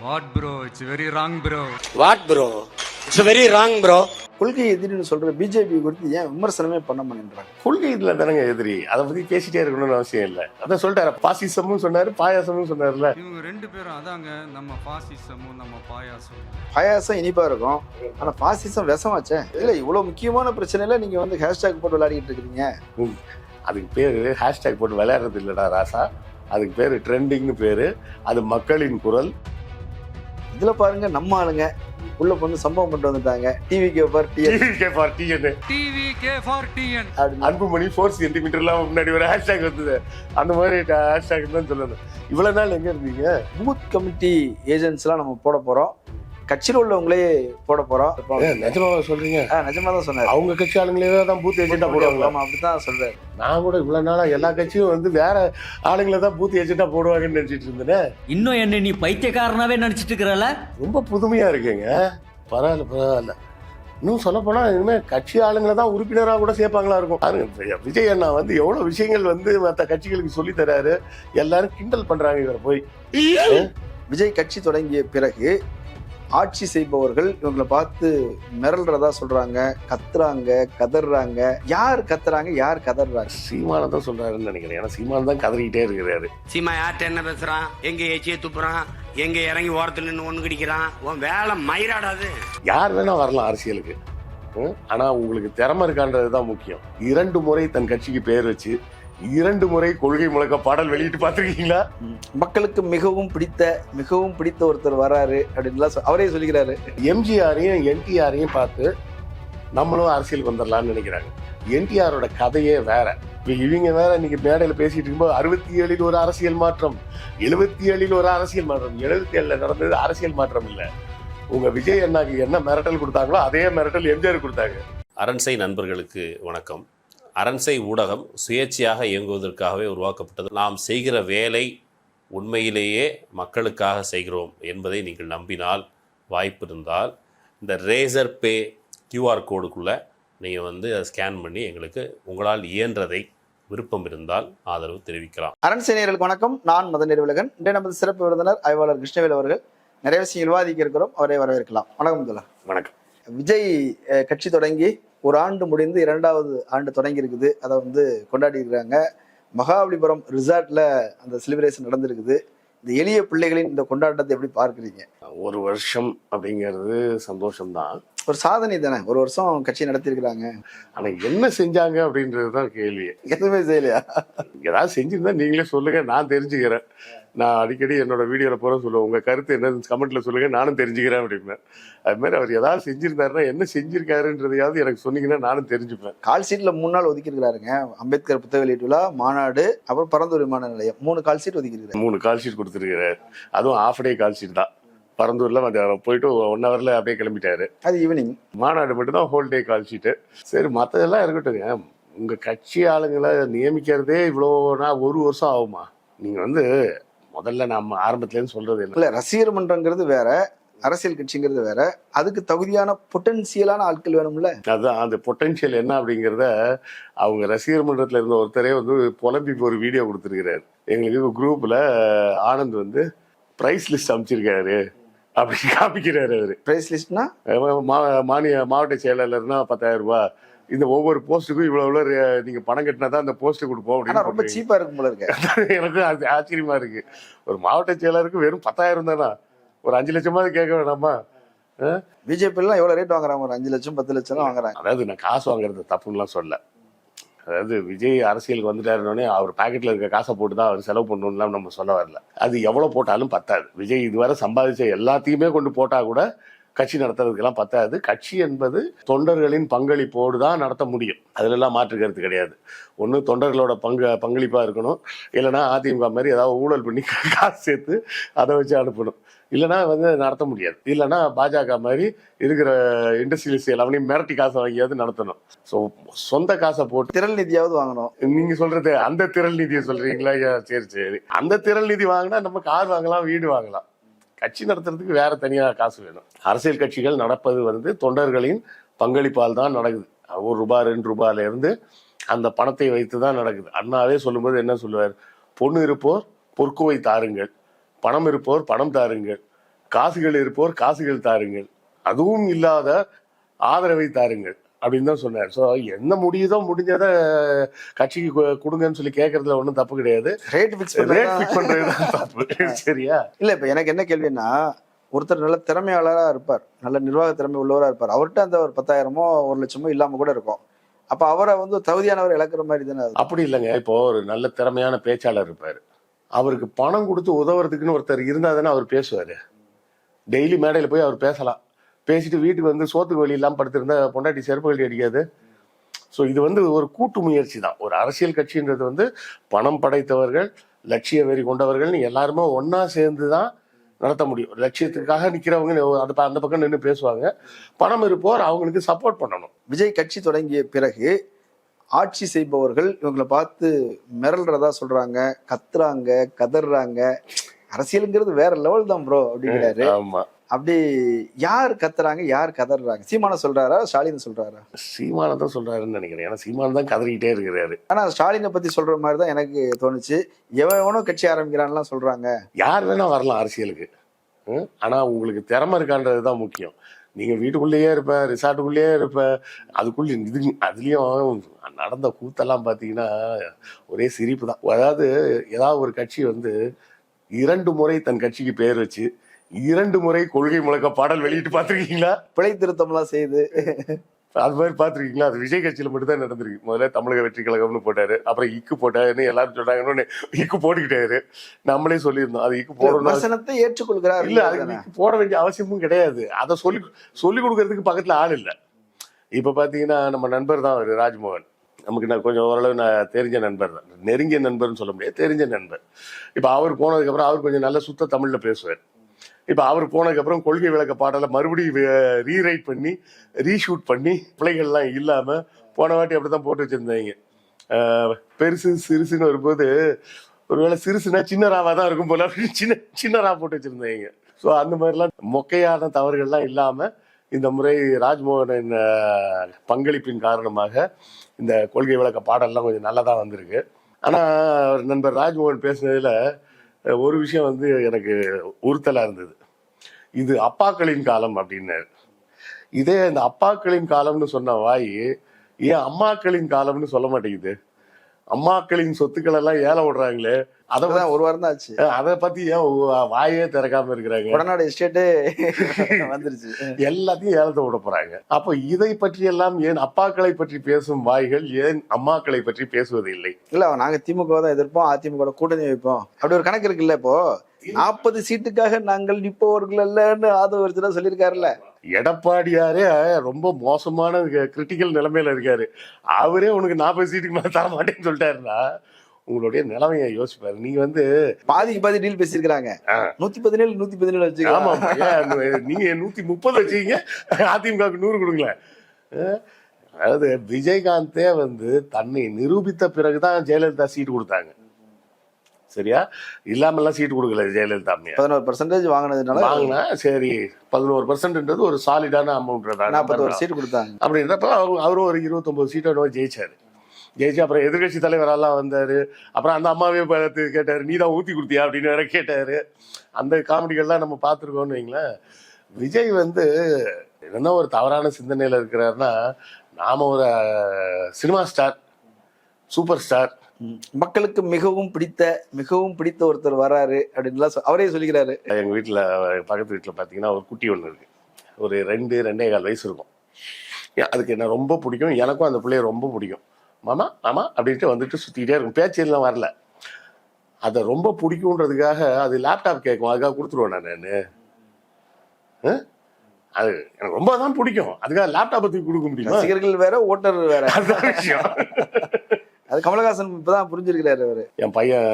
What bro? It's very wrong bro. What bro? It's very wrong bro. கொள்கை எதிரின்னு சொல்ற BJP குறித்து ஏன் விமர்சனமே பண்ண மாட்டேன்றாங்க? கொள்கை இதுல தானங்க எதிரி, அதை பத்தி பேசிட்டே இருக்கணும்னு அவசியம் இல்லை. அதான் சொல்லிட்டாரு, பாசிசமும் சொன்னாரு, பாயாசமும் சொன்னார்ல. இவங்க ரெண்டு பேரும் அதாங்க, நம்ம பாசிசமும் நம்ம பாயாசமும். பாயாசம் இனிப்பா இருக்கும், ஆனா பாசிசம் விஷமாச்சே. இல்ல இவ்வளவு முக்கியமான பிரச்சனையில நீங்க வந்து ஹேஷ்டேக் போட்டு விளையாடிட்டு இருக்கீங்க. அதுக்கு பேரு ஹேஷ்டேக் போட்டு விளையாடுறது இல்லடா ராசா, அதுக்கு பேரு ட்ரெண்டிங்னு பேரு. அது மக்களின் குரல். இதுல பாருங்க, நம்ம ஆளுங்க உள்ள வந்து சம்பவம் பண்ணிட்டு வந்துட்டாங்க. டிவிகே ஃபார் டிஎன், அன்புமணி 4 சென்டிமீட்டர்லாம் முன்னாடி ஒரு ஹேஷ்டேக் வந்தது. அந்த மாதிரி ஹேஷ்டேக் தான் சொல்லணும். இவ்வளவு நாள் எங்க இருந்தீங்க? பூத் கமிட்டி ஏஜென்ட்ஸ் எல்லாம் நம்ம போட போறோம், கட்சியில் உள்ளவங்களே போட போறோம். நிஜமாவா சொல்றீங்க? நிஜமா தான் சொன்னாரு. அவங்க கட்சி ஆளுங்களே தான் பூத் ஏஜென்டா போடுவாங்க. அப்படித்தான் சொல்றாரு. நான் கூட இவ்வளவு நாளா எல்லா கட்சியும் வந்து வேற ஆளுங்களை தான் பூத் ஏஜென்டா போடுவாங்கன்னு நினைச்சிட்டு இருந்தேன். இன்னும் என்ன நீ பைத்தியக்காரனாவே நினைச்சிட்டு இருக்கிறல? ரொம்ப புதுமையா இருக்குங்க. பரவாயில்ல. இன்னும் சொல்ல போனா இனிமே கட்சி ஆளுங்களை தான் உறுப்பினராக கூட சேர்ப்பாங்களா இருக்கும். பாருங்க, விஜய் அண்ணா வந்து எவ்வளவு விஷயங்கள் வந்து மற்ற கட்சிகளுக்கு சொல்லி தராரு. எல்லாரும் கிண்டல் பண்றாங்க இவரை போய். விஜய் கட்சி தொடங்கிய பிறகு ஆட்சி செய்பவர்கள் இவங்களை பார்த்து மிரள்றதா சொல்றாங்க, கத்துறாங்க, கதறாங்க. யார் கத்துறாங்க, யார் கதறாங்க? சீமான தான் சொல்றாருன்னு நினைக்கிறேன். ஏன்னா சீமான தான் கதறிக்கிட்டே இருக்கிறாரு. சீமா யார்கிட்ட என்ன பேசுறான், எங்க ஏச்சியை துப்புறான், எங்க இறங்கி ஓரத்துல நின்று ஒண்ணு கடிக்கிறான். உன் வேலை மயிராடாது. யார் வேணா வரலாம் அரசியலுக்கு, ஆனா உங்களுக்கு திறமை இருக்கான்றதுதான் முக்கியம். 2 முறை தன் கட்சிக்கு பேர் வச்சு 2 முறை கொள்கை முழக்க பாடல் வெளியிட்டு பார்த்திருக்கீங்களா? மக்களுக்கு மிகவும் பிடித்த ஒருத்தர் வராரு அப்படின்னு அவரே சொல்லிக்கிறாரு. எம்ஜிஆரையும் என்டிஆரையும் பார்த்து நம்மளும் அரசியலுக்கு வந்துடலாம்னு நினைக்கிறாங்க. என்டிஆரோட கதையே வேற. இவங்க வேற இன்னைக்கு மேடையில பேசிட்டு இருக்கும்போது 67 ஒரு அரசியல் மாற்றம், 77 ஒரு அரசியல் மாற்றம். 77 நடந்தது அரசியல் மாற்றம் இல்ல. உங்க விஜய் அண்ணாக்கு என்ன மிரட்டல் கொடுத்தாங்களோ அதே மிரட்டல் எம்ஜிஆர் கொடுத்தாங்க. அரண்சை நண்பர்களுக்கு வணக்கம். அரண்சை ஊடகம் சுயேட்சையாக இயங்குவதற்காகவே உருவாக்கப்பட்டது. நாம் செய்கிற வேலை உண்மையிலேயே மக்களுக்காக செய்கிறோம் என்பதை நீங்கள் நம்பினால், வாய்ப்பு இருந்தால் இந்த ரேசர் பே கியூஆர் கோடுக்குள்ளே நீங்கள் வந்து அதை ஸ்கேன் பண்ணி எங்களுக்கு உங்களால் இயன்றதை விருப்பம் இருந்தால் ஆதரவு தெரிவிக்கலாம். அரண்சை நேயர்களுக்கு வணக்கம். நான் மதன் நெடுவலகன். இன்றைய நமது சிறப்பு விருந்தினர் ஆய்வாளர் கிருஷ்ணவேல் அவர்கள். நிறைய விஷயம் விவாதிக்க இருக்கிறோம், அவரை வரவேற்கலாம். வணக்கம் முதல்ல. வணக்கம். விஜய் கட்சி தொடங்கி ஒரு ஆண்டு முடிந்து 2வது ஆண்டு தொடங்கி இருக்குது. அதை வந்து கொண்டாடி இருக்கிறாங்க. மகாபலிபுரம் ரிசார்ட்ல அந்த செலிப்ரேஷன் நடந்திருக்குது. இந்த எளிய பிள்ளைகளின் இந்த கொண்டாட்டத்தை எப்படி பார்க்குறீங்க? ஒரு வருஷம் அப்படிங்கிறது சந்தோஷம்தான், ஒரு சாதனை தானே. ஒரு வருஷம் கட்சி நடத்திருக்கிறாங்க, ஆனா என்ன செஞ்சாங்க அப்படின்றதுதான் கேள்வி. எதுவுமே செய்யலையா? ஏதாவது செஞ்சிருந்தா நீங்களே சொல்லுங்க, நான் தெரிஞ்சுக்கிறேன். நான் அடிக்கடி என்னோட வீடியோல போற சொல்லுவேன், உங்க கருத்து என்ன கமெண்ட்ல சொல்லுங்க, நானும் தெரிஞ்சுக்கிறேன் அப்படின்னு. அது மாதிரி அவர் ஏதாவது செஞ்சிருந்தாருன்னா என்ன செஞ்சிருக்காருன்றதையாவது எனக்கு சொன்னீங்கன்னா நானும் தெரிஞ்சுப்பேன். கால் சீட்ல 3 நாள் ஒதுக்கி இருக்கிறாருங்க. அம்பேத்கர் புத்தக வெளியீட்டு விழா, மாநாடு, அப்புறம் பரந்தூர் விமான நிலையம், 3 கால் சீட் ஒதுக்கி இருக்காரு. 3 கால் ஷீட் கொடுத்துருக்காரு. அதுவும் ஆஃப் டே கால் ஷீட் தான். பரந்தூர்ல போயிட்டு 1 ஹவர்ல அப்படியே கிளம்பிட்டாரு. அது ஈவினிங். மாநாடு மட்டும் தான் ஹோல் டே கால் ஷீட்டு. சரி, மற்றதெல்லாம் இருக்கட்டுங்க. உங்க கட்சி ஆளுங்களை நியமிக்கிறதே இவ்வளோனா 1 வருஷம் ஆகுமா? நீங்க வந்து முதல்ல நம்ம ஆரம்பத்துலேருந்து சொல்றது இல்ல, ரசிகர் மன்றங்கிறது வேற, அரசியல் கட்சிங்கிறது வேற. அதுக்கு தகுதியான பொட்டன்சியலான ஆட்கள் வேணும்ல. அதுதான் அந்த பொட்டன்ஷியல் என்ன அப்படிங்கிறத அவங்க ரசிகர் மன்றத்தில் இருந்த ஒருத்தரே வந்து புலம்பி ஒரு வீடியோ கொடுத்துருக்கிறாரு. எங்களுக்கு குரூப்ல ஆனந்த் வந்து பிரைஸ் லிஸ்ட் அமைச்சிருக்காரு அப்படின்னு காமிக்கிறாரு. அவரு பிரைஸ் லிஸ்ட்னா மாவட்ட செயலாளர்னா 10,000 ரூபாய், இந்த ஒவ்வொரு போஸ்ட்டுக்கும் இவ்வளவு நீங்க பணம் கட்டினா தான் அந்த போஸ்ட் கொடுப்போம் அப்படின்னு. ரொம்ப சீப்பா இருக்கும் போல இருக்கு. எனக்கு அது ஆச்சரியமா இருக்கு. ஒரு மாவட்ட செயலாளருக்கு வெறும் 10,000 தானா? ஒரு 5 லட்சமாவது கேட்க வேணாமா? பிஜேபி எல்லாம் எவ்வளவு ரேட் வாங்குறாங்க? ஒரு 5 லட்சம் 10 லட்சம் வாங்குறாங்க. அதாவது நான் காசு வாங்குறது தப்புன்னுலாம் சொல்ல. அதாவது விஜய் அரசியலுக்கு வந்துட்டாருன்னே அவர் பாக்கெட்ல இருக்க காசை போட்டு தான் அவர் செலவு பண்ணணும்லாம் நம்ம சொல்ல வரல. அது எவ்வளவு போட்டாலும் பத்தாது. விஜய் இதுவரை சம்பாதிச்ச எல்லாத்தையுமே கொண்டு போட்டா கூட கட்சி நடத்துறதுக்கெல்லாம் பத்தாது. கட்சி என்பது தொண்டர்களின் பங்களிப்போடு தான் நடத்த முடியும். அதுல எல்லாம் மாற்றுக்கிறது கிடையாது. ஒன்று தொண்டர்களோட பங்களிப்பா இருக்கணும், இல்லைன்னா அதிமுக மாதிரி ஏதாவது ஊழல் பண்ணி காசு சேர்த்து அதை வச்சு அனுப்பணும். இல்லைன்னா வந்து நடத்த முடியாது. இல்லைன்னா பாஜக மாதிரி இருக்கிற இண்டஸ்ட்ரியலிஸ்ட் எல்லாமே மிரட்டி காசை வாங்கியாவது நடத்தணும். ஸோ சொந்த காசை போட்டு திரள் நிதியாவது வாங்கணும். நீங்க சொல்றது அந்த திரள் நிதியை சொல்றீங்களா? சரி, அந்த திரள் நிதி வாங்கினா நம்ம கார் வாங்கலாம், வீடு வாங்கலாம். கட்சி நடத்துறதுக்கு வேற தனியாக காசு வேணும். அரசியல் கட்சிகள் நடப்பது வந்து தொண்டர்களின் பங்களிப்பால் தான் நடக்குது. 1 ரூபாய் 2 ரூபாயில இருந்து அந்த பணத்தை வைத்து தான் நடக்குது. அண்ணாவே சொல்லும்போது என்ன சொல்லுவார்? பொண்ணு இருப்போர் பொற்குவை தாருங்கள், பணம் இருப்போர் பணம் தாருங்கள், காசுகள் இருப்போர் காசுகள் தாருங்கள், அதுவும் இல்லாத ஆதரவை தாருங்கள் அப்படின்னு தான் சொன்னார். ஸோ என்ன முடியுதோ முடிஞ்சதை கட்சிக்கு கொடுங்கன்னு சொல்லி கேட்கறதுல ஒன்றும் தப்பு கிடையாது. ரேட் ஃபிக்ஸ் பண்றதுதான் தப்பு. சரியா? இல்ல இப்ப எனக்கு என்ன கேள்வின்னா, ஒருத்தர் நல்ல திறமையாளரா இருப்பார், நல்ல நிர்வாக திறமை உள்ளவரா இருப்பார், அவர்கிட்ட அந்த ஒரு 10,000மோ 1,00,000மோ இல்லாம கூட இருக்கும். அப்ப அவரை வந்து தகுதியானவர் இழக்கிற மாதிரி தானே. அப்படி இல்லைங்க. இப்போ ஒரு நல்ல திறமையான பேச்சாளர் இருப்பாரு, அவருக்கு பணம் கொடுத்து உதவுறதுக்குன்னு ஒருத்தர் இருந்தா தானே அவர் பேசுவாரு. டெய்லி மேடையில போய் அவர் பேசலாம், பேசிட்டு வீட்டுக்கு வந்து சோத்துக்கு வழி இல்லாம படுத்திருந்தா பொண்டாட்டி செருப்பு வழி அடிக்காது. ஸோ இது வந்து ஒரு கூட்டு முயற்சி தான். ஒரு அரசியல் கட்சின்றது வந்து பணம் படைத்தவர்கள், லட்சிய வெறி கொண்டவர்கள்னு எல்லாருமே ஒன்னா சேர்ந்து தான் நடத்த முடியும். லட்சியத்துக்காக நிக்கிறவங்க அந்த பக்கம் நின்று பேசுவாங்க, பணம் இருப்போர் அவங்களுக்கு சப்போர்ட் பண்ணணும். விஜய் கட்சி தொடங்கிய பிறகு ஆட்சி செய்பவர்கள் இவங்களை பார்த்து மிரள்றதா சொல்றாங்க, கத்துறாங்க, கதறாங்க. அரசியலுங்கிறது வேற லெவல் தான் ப்ரோ அப்படிங்கிறாரு. ஆமா. அப்படி யார் கத்துறாங்க, யார் கதறாங்க? சீமான சொல்றாரா, ஸ்டாலின் சொல்றாரா? சீமான தான் சொல்றாருன்னு நினைக்கிறேன். ஏன்னா சீமான தான் கதறிக்கிட்டே இருக்கிறாரு. ஆனா ஸ்டாலினை பத்தி சொல்ற மாதிரி தான் எனக்கு தோணுச்சு. எவனோ கட்சி ஆரம்பிக்கிறான்லாம் சொல்றாங்க. யார் வேணா வரலாம் அரசியலுக்கு, ஆனா உங்களுக்கு திறமை இருக்கான்றதுதான் முக்கியம். நீங்க வீட்டுக்குள்ளேயே இருப்ப, ரிசார்ட்டுக்குள்ளேயே இருப்ப, அதுக்குள்ள அதுலயும் நடந்த கூத்தெல்லாம் பாத்தீங்கன்னா ஒரே சிரிப்பு தான். அதாவது ஏதாவது ஒரு கட்சி வந்து 2 முறை தன் கட்சிக்கு பெயர் வச்சு 2 முறை கொள்கை முழக்க பாடல் வெளியிட்டு பாத்திருக்கீங்களா? பிழை திருத்தம் எல்லாம் செய்து அது மாதிரி பாத்திருக்கீங்களா? அது விஜய் கட்சியில மட்டும் தான் நடந்திருக்கு. முதல்ல தமிழக வெற்றி கழகம்னு போட்டாரு, அப்புறம் இக்கு போட்டாருன்னு எல்லாரும் சொன்னாங்கன்னு இக்கு போட்டுக்கிட்டாரு. நம்மளே சொல்லியிருந்தோம் அது இக்கு போடணும், வசனத்தை ஏற்றுக்கொள்கிறார். இல்ல அதுக்கு இக்கு போட வேண்டிய அவசியமும் கிடையாது. அதை சொல்லி கொடுக்கறதுக்கு பக்கத்துல ஆள் இல்லை. இப்ப பாத்தீங்கன்னா நம்ம நண்பர் தான் அவரு ராஜ்மோகன், நமக்கு நான் கொஞ்சம் ஓரளவு நான் தெரிஞ்ச நண்பர் தான், நெருங்கிய நண்பர்னு சொல்ல முடியாது, தெரிஞ்ச நண்பர். இப்ப அவர் போனதுக்கு அப்புறம் அவர் கொஞ்சம் நல்ல சுத்த தமிழ்ல பேசுவார். இப்ப அவர் போனதுக்கு அப்புறம் கொள்கை விளக்க பாடலை மறுபடியும் ரீரைட் பண்ணி ரீஷூட் பண்ணி பிள்ளைகள்லாம் இல்லாம போன வாட்டி அப்படித்தான் போட்டு வச்சிருந்தாங்க. பெருசு சிறுசுன்னு வரும்போது ஒருவேளை சிறுசுனா சின்னராவா தான் இருக்கும் போல சின்னரா போட்டு வச்சிருந்தாங்க. ஸோ அந்த மாதிரிலாம் மொக்கையான தவறுகள்லாம் இல்லாம இந்த முறை ராஜ்மோகனின் பங்களிப்பின் காரணமாக இந்த கொள்கை விளக்க பாடல்லாம் கொஞ்சம் நல்லதா வந்திருக்கு. ஆனா நண்பர் ராஜ்மோகன் பேசுனதுல ஒரு விஷயம் வந்து எனக்கு உறுத்தலா இருந்தது. இது அப்பாக்களின் காலம் அப்படின்னாரு. இதே இந்த அப்பாக்களின் காலம்னு சொன்ன வாய் ஏன் அம்மாக்களின் காலம்னு சொல்ல மாட்டேங்குது? அம்மாக்களின் சொத்துக்கள் எல்லாம் ஏலம் விடுறாங்களே, அதான் ஒரு வாரம் தான் ஆச்சு, அதை பத்தி ஏன் வாயே திறக்காம இருக்கிறாங்க? உடனடி எஸ்டேட்டே வந்துருச்சு, எல்லாத்தையும் ஏலத்தை விட போறாங்க. அப்போ இதை பற்றி எல்லாம் ஏன் அப்பாக்களை பற்றி பேசும் வாய்கள் ஏன் அம்மாக்களை பற்றி பேசுவது இல்லை? இல்ல நாங்க திமுக தான் எதிர்ப்போம், அதிமுக கூட்டணி வைப்போம் அப்படி ஒரு கணக்கு இருக்குல்ல. இப்போ 40 சீட்டுக்காக நாங்கள் நிற்பவர்கள் அல்லன்னு ஆதவ சொல்லியிருக்காருல்ல. எடப்பாடியாரே ரொம்ப மோசமான கிரிட்டிக்கல் நிலைமையில இருக்காரு. அவரே உனக்கு 40 சீட்டுக்கு மேல தர மாட்டேன்னு சொல்லிட்டாருன்னா உங்களுடைய நிலைமையை யோசிப்பாரு. நீங்க வந்து பாதிக்கு பாதி டீல் பேசியிருக்காங்க. 117 117 வச்சுக்க. ஆமா, நீங்க 130 வச்சுக்கீங்க, அதிமுகவுக்கு 100 கொடுங்களேன். அதாவது விஜயகாந்தே வந்து தன்னை நிரூபித்த பிறகுதான் ஜெயலலிதா சீட்டு கொடுத்தாங்க. சரியா? இல்லாமல்லாம் சீட்டு கொடுக்கல ஜெயலலிதா. 11% வாங்கினதுனால வாங்கினா சரி, 11% ஒரு சாலிடான அமௌண்ட். 41 சீட்டு கொடுத்தாங்க. அப்படின்றப்ப அவரும் ஒரு 29 சீட்டோட ஜெயிச்சாரு. ஜெயிச்சு அப்புறம் எதிர்கட்சி தலைவரெல்லாம் வந்தாரு. அப்புறம் அந்த அம்மாவே பார்த்து கேட்டாரு, நீ தான் ஊத்தி கொடுத்தியா அப்படின்னு வேற கேட்டாரு. அந்த காமெடிகள்லாம் நம்ம பார்த்துருக்கோம்னு வைங்களேன். விஜய் வந்து என்ன ஒரு தவறான சிந்தனையில இருக்கிறாருன்னா, நாம ஒரு சினிமா ஸ்டார், சூப்பர் ஸ்டார், மக்களுக்கு மிகவும் பிடித்த ஒருத்தர் வராரு அப்படின்லாம் அவரே சொல்லிக்கிறாரு. எங்க வீட்டுல பக்கத்து வீட்டுல பாத்தீங்கன்னா ஒரு குட்டி ஒண்ணு இருக்கு, ஒரு 2-2.25 வயசு இருக்கும். அதுக்கு என்ன ரொம்ப பிடிக்கும், எனக்கும் அந்த பிள்ளைய ரொம்ப பிடிக்கும். மாமா மாமா அப்படின்ட்டு வந்துட்டு சுத்திக்கிட்டே இருக்கும், பேச்செல்லாம் வரல. அதை ரொம்ப பிடிக்கும்ன்றதுக்காக அது லேப்டாப் கேட்கும், அதுக்காக கொடுத்துருவேன் நான். அது எனக்கு ரொம்ப தான் பிடிக்கும், அதுக்காக லேப்டாப் பத்தி கொடுக்க முடியும். ரசிகர்கள் வேற, ஓட்டர் வேற. அதுதான் விஷயம். அது கமலஹாசன் இப்பதான் புரிஞ்சிருக்கிறாரு அவரு. என் பையன்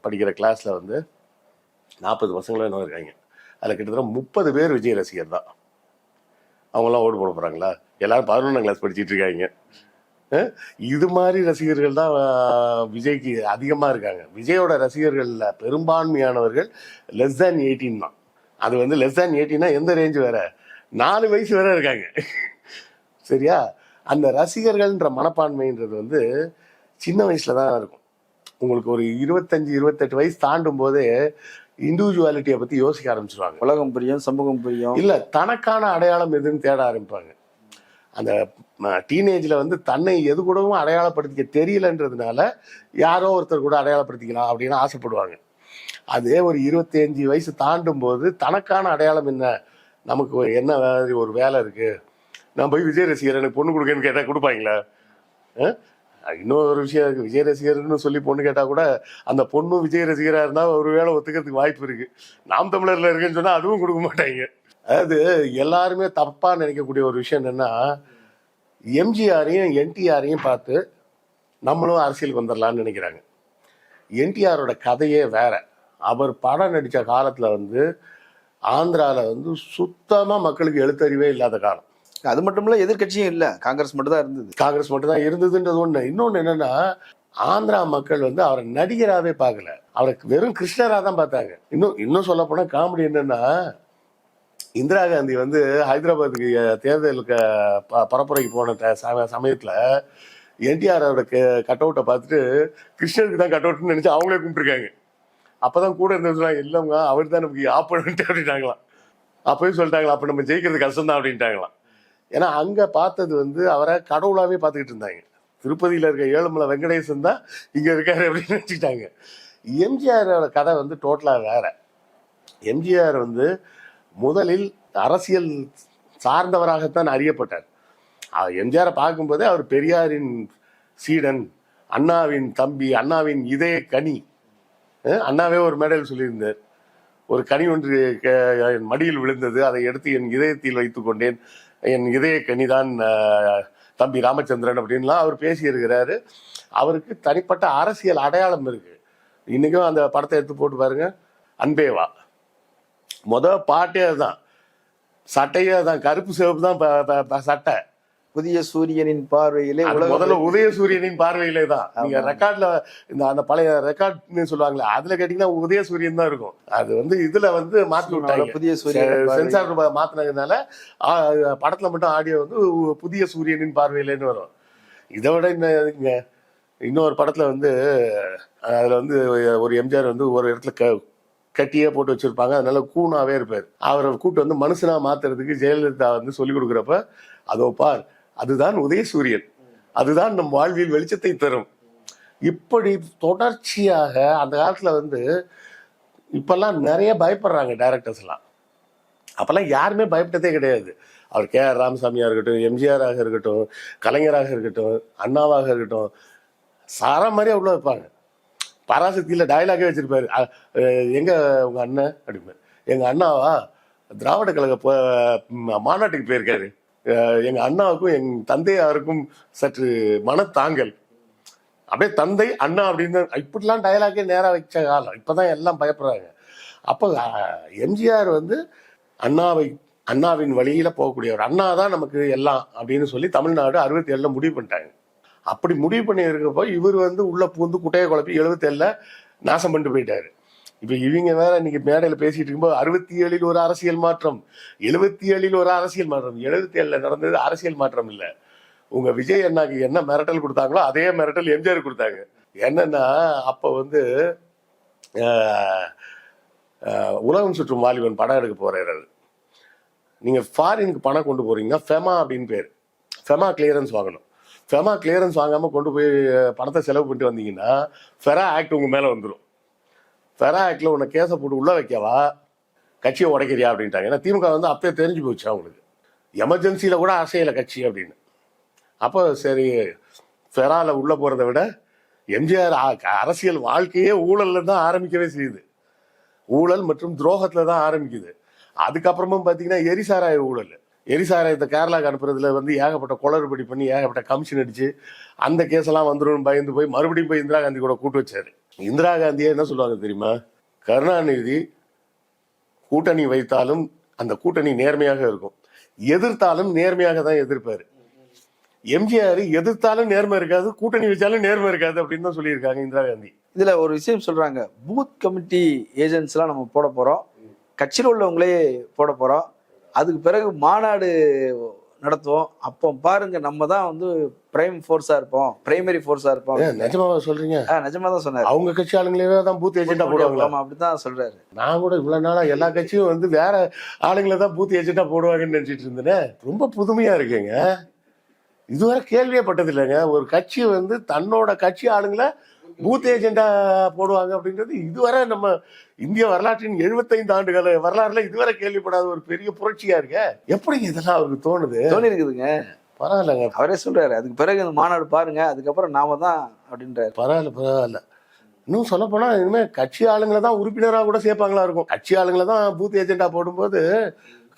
படிக்கிற கிளாஸ்ல வந்து 40 பசங்களும் என்ன இருக்காங்க. அதுல கிட்டத்தட்ட 30 பேர் விஜய் ரசிகர் தான். அவங்கெல்லாம் ஓட்டு போட போறாங்களா? எல்லாரும் 11ஆம் கிளாஸ் படிச்சுட்டு இருக்காங்க. இது மாதிரி ரசிகர்கள் தான் விஜய்க்கு அதிகமா இருக்காங்க. விஜயோட ரசிகர்கள்ல பெரும்பான்மையானவர்கள் <18 தான். அது வந்து <18 எந்த ரேஞ்சு வேற, 4 வயசு வேற இருக்காங்க. சரியா? அந்த ரசிகர்கள்ன்ற மனப்பான்மைன்றது வந்து சின்ன வயசுல தான் இருக்கும். உங்களுக்கு ஒரு 25-28 வயசு தாண்டும் போதே இண்டிவிஜுவாலிட்டியை பத்தி யோசிக்க ஆரம்பிச்சிருவாங்க. உலகம் புரியும், சமூகம் புரியும், இல்ல தனக்கான அடையாளம் எதுன்னு தேட ஆரம்பிப்பாங்க. அந்த டீனேஜ்ல வந்து தன்னை எது கூடவும் அடையாளப்படுத்திக்க தெரியலன்றதுனால யாரோ ஒருத்தர் கூட அடையாளப்படுத்திக்கலாம் அப்படின்னு ஆசைப்படுவாங்க. அதே ஒரு 25 வயசு தாண்டும் போது தனக்கான அடையாளம் என்ன, நமக்கு என்ன மாதிரி ஒரு வேலை இருக்கு, நான் போய் விஜய் ரசிகர் எனக்கு பொண்ணு கொடுக்கன்னு கேட்டா கொடுப்பாங்களா? இன்னொரு விஷயம் இருக்கு, விஜய் ரசிகர்னு சொல்லி பொண்ணு கேட்டா கூட அந்த பொண்ணும் விஜய் ரசிகரா இருந்தா ஒரு வேளை ஒத்துக்கிறதுக்கு வாய்ப்பு இருக்கு. நாம் தமிழர்ல இருக்குன்னு சொன்னா அதுவும் கொடுக்க மாட்டாங்க. அதாவது எல்லாருமே தப்பா நினைக்கக்கூடிய ஒரு விஷயம் என்னன்னா, எம்ஜிஆரையும் என்டிஆரையும் பார்த்து நம்மளும் அரசியலுக்கு வந்துடலாம்னு நினைக்கிறாங்க. என்டிஆரோட கதையே வேற. அவர் படம் நடித்த காலத்தில் வந்து ஆந்திராவில் வந்து சுத்தமாக மக்களுக்கு எழுத்தறிவே இல்லாத காலம். அது மட்டும் இல்ல, எதிர்கட்சியும் இல்ல, காங்கிரஸ் மட்டும் தான் இருந்தது. காங்கிரஸ் மட்டும் தான் இருந்ததுன்றது ஒண்ணு. இன்னொன்னு என்னன்னா, ஆந்திரா மக்கள் வந்து அவரை நடிகராகவே பார்க்கல, அவரை வெறும் கிருஷ்ணரா தான் பார்த்தாங்க. இன்னும் சொல்ல போனா காமெடி என்னன்னா, இந்திரா காந்தி வந்து ஹைதராபாத்துக்கு தேர்தலுக்கு பரப்புரைக்கு போன சமயத்துல என்டிஆரோட கட் அவுட்டை பார்த்துட்டு கிருஷ்ணருக்கு தான் கட் அவுட்னு நினைச்சு அவங்களே கும்பிட்டுருக்காங்க. அப்பதான் கூட இருந்தவங்க இல்லைங்க அவர் தான் நமக்கு ஆப்போனன்ட் அப்படின்ட்டாங்களாம். அப்பவே சொல்லிட்டாங்களா அப்ப நம்ம ஜெயிக்கிறது கஷ்டம் தான் அப்படின்ட்டாங்களாம். ஏன்னா அங்க பார்த்தது வந்து அவரை கடவுளாவே பார்த்துக்கிட்டு இருந்தாங்க. திருப்பதியில இருக்க ஏழுமலை வெங்கடேசன் தான் இங்க இருக்காரு அப்படின்னு நினைச்சுக்கிட்டாங்க. எம்ஜிஆரோட கதை வந்து டோட்டலா வேற. எம்ஜிஆர் வந்து முதலில் அரசியல் சார்ந்தவராகத்தான் அறியப்பட்டார். எம்ஜிஆரை பார்க்கும்போதே அவர் பெரியாரின் சீடன், அண்ணாவின் தம்பி, அண்ணாவின் இதய கனி. அண்ணாவே ஒரு மேடையில் சொல்லியிருந்தார், ஒரு கனி ஒன்று என் மடியில் விழுந்தது, அதை எடுத்து என் இதயத்தில் வைத்துக் கொண்டேன், என் இதய கனிதான் தம்பி ராமச்சந்திரன் அப்படின்லாம் அவர் பேசியிருக்கிறாரு. அவருக்கு தனிப்பட்ட அரசியல் அடையாளம் இருக்கு. இன்னைக்கும் அந்த படத்தை எடுத்து போட்டு பாருங்க, அன்பேவா பாட்டே அதுதான், சட்டையே தான், கருப்பு சிவப்பு தான் சட்டை. புதிய சூரியனின் பார்வையிலே முதல்ல உதய சூரியனின் பார்வையிலே தான். நீங்க ரெக்கார்ட்ல அந்த பழைய ரெக்கார்ட்னு சொல்லுவாங்களே, அதுல கேட்டீங்கன்னா உதய சூரியன் தான் இருக்கும். அது வந்து இதுல வந்து மாத்தி விட்டாங்க, புதிய சூரியன் சென்சார் மாத்தினதுனால படத்துல மட்டும் ஆடியோ வந்து புதிய சூரியனின் பார்வையிலேன்னு வரும். இதை விட இன்னொரு படத்துல வந்து அதுல வந்து ஒரு எம்ஜிஆர் வந்து ஒரு இடத்துல கட்டியே போட்டு வச்சிருப்பாங்க, அதனால கூணாவே இருப்பார். அவரை கூட்டு வந்து மனுஷனா மாத்துறதுக்கு ஜெயலலிதா வந்து சொல்லி கொடுக்குறப்ப, அதோ பார் அதுதான் உதயசூரியன், அதுதான் நம் வாழ்வில் வெளிச்சத்தை தரும். இப்படி தொடர்ச்சியாக அந்த காலத்துல வந்து இப்பெல்லாம் நிறைய பயப்படுறாங்க டைரக்டர்ஸ் எல்லாம். அப்பெல்லாம் யாருமே பயப்பட்டதே கிடையாது. அவர் KR ராமசாமியா இருக்கட்டும், எம்ஜிஆராக இருக்கட்டும், கலைஞராக இருக்கட்டும், அண்ணாவாக இருக்கட்டும், சாரா மாதிரி அவ்வளோ வைப்பாங்க. பராசக்தியில டயலாகே வச்சிருப்பாரு, எங்க உங்க அண்ணன் அப்படிப்பாரு. எங்க அண்ணாவா திராவிட கழக மாநாட்டுக்கு போயிருக்காரு, எங்க அண்ணாவுக்கும் எங்க தந்தையாருக்கும் சற்று மனத்தாங்கல், அப்படியே தந்தை அண்ணா அப்படின்னு இப்படிலாம் டயலாகே நேரா வச்ச காலம். இப்பதான் எல்லாம் பயப்படுறாங்க. அப்போ எம்ஜிஆர் வந்து அண்ணாவின் வழியில போகக்கூடியவர், அண்ணா தான் நமக்கு எல்லாம் அப்படின்னு சொல்லி தமிழ்நாடு 67 முடிவு பண்ணிட்டாங்க. அப்படி முடிவு பண்ணி இருக்கப்போ இவர் வந்து உள்ள பூந்து குட்டையை குழப்பி 77 நாசம் பண்ணிட்டு போயிட்டாரு. இப்ப இவங்க வேற இன்னைக்கு மேடையில பேசிட்டு இருக்கும்போது 67 ஒரு அரசியல் மாற்றம், 77 ஒரு அரசியல் மாற்றம். 77 நடந்தது அரசியல் மாற்றம் இல்ல. உங்க விஜய் அண்ணாக்கு என்ன மிரட்டல் கொடுத்தாங்களோ அதே மிரட்டல் எம்ஜிஆர் கொடுத்தாங்க. என்னன்னா அப்ப வந்து உலகம் சுற்றும் வாலிபன் படம் எடுக்க போறாரு. நீங்க ஃபாரினுக்கு பணம் கொண்டு போறீங்கன்னா ஃபெமா அப்படின்னு பேர், ஃபெமா கிளியரன்ஸ் வாங்கணும். ஃபெமா கிளியரன்ஸ் வாங்காம கொண்டு போய் பணத்தை செலவு பண்ணிட்டு வந்தீங்கன்னா ஃபெரா ஆக்ட் உங்க மேல வந்துடும். ஃபெரா ஆக்ட்ல உன்னை கேஸை போட்டு உள்ள வைக்கவா, கட்சியை உடைக்கிறியா அப்படின்ட்டாங்க. ஏன்னா திமுக வந்து அப்பயே தெரிஞ்சு போச்சு அவங்களுக்கு, எமர்ஜென்சியில கூட அசையல கட்சி அப்படின்னு. அப்போ சரி, ஃபெரால உள்ள போறதை விட எம்ஜிஆர் அரசியல் வாழ்க்கையே ஊழல்ல தான் ஆரம்பிக்கவே செய்யுது. ஊழல் மற்றும் துரோகத்துல தான் ஆரம்பிக்குது. அதுக்கப்புறமும் பாத்தீங்கன்னா எரிசாராய ஊழல், எரிசாராயத்தை கேரளாக்கு அனுப்புறதுல வந்து ஏகப்பட்ட குளறுபடி பண்ணி ஏகப்பட்ட கமிஷன் அடிச்சு அந்த கேஸெல்லாம் வந்துடும் பயந்து போய் மறுபடியும் போய் இந்திரா காந்தி கூட கூட்டு வச்சாரு. இந்திரா காந்தியே என்ன சொல்லுவாங்க தெரியுமா, கருணாநிதி கூட்டணி வைத்தாலும் அந்த கூட்டணி நேர்மையாக இருக்கும், எதிர்த்தாலும் நேர்மையாக தான் எதிர்ப்பாரு. எம்ஜிஆர் எதிர்த்தாலும் நேர்மை இருக்காது, கூட்டணி வச்சாலும் நேர்மை இருக்காது அப்படின்னு தான் சொல்லியிருக்காங்க இந்திரா காந்தி. இதுல ஒரு விஷயம் சொல்றாங்க, பூத் கமிட்டி ஏஜென்ட்ஸ் எல்லாம் நம்ம போட போறோம், கட்சியில் உள்ளவங்களே போட போறோம், அதுக்கு பிறகு மாநாடு நடத்துவோம். அப்போ பாருங்க நம்ம தான் வந்து பிரைமரி ஃபோர்ஸா இருப்போம். நிஜமாவா சொல்றீங்க? நிஜமா தான் சொன்னாரு. அவங்க கட்சி ஆளுங்களே தான் பூத் ஏஜென்டா போடுவாங்களா? ஆமா, அப்படிதான் சொல்றாரு. நான் கூட இவ்வளவு நாளா எல்லா கட்சியும் வந்து வேற ஆளுங்களை தான் பூத் ஏஜென்டா போடுவாங்கன்னு நினைச்சிட்டு இருந்தேன். ரொம்ப புதுமையா இருக்குங்க. இதுவரை கேள்வியே பட்டது இல்லைங்க. ஒரு கட்சி வந்து தன்னோட கட்சி ஆளுங்களை பூத் ஏஜென்டா போடுவாங்க அப்படின்றது இதுவரை நம்ம இந்திய வரலாற்றின் 75 ஆண்டுகால வரலாறுல இதுவரை கேள்விப்படாத ஒரு பெரிய புரட்சியா இருக்க. எப்படிங்க இதெல்லாம் அவருக்கு தோணி இருக்குதுங்க. பரவாயில்லங்க. அவரே சொல்றாரு அதுக்கு பிறகு இந்த மாநாடு பாருங்க, அதுக்கப்புறம் நாம தான் அப்படின்றாரு. பரவாயில்ல. இன்னும் சொல்ல போனா இனிமே கட்சி ஆளுங்களை தான் உறுப்பினராக கூட சேர்ப்பாங்களா இருக்கும். கட்சி ஆளுங்களை தான் பூத் ஏஜென்டா போடும்போது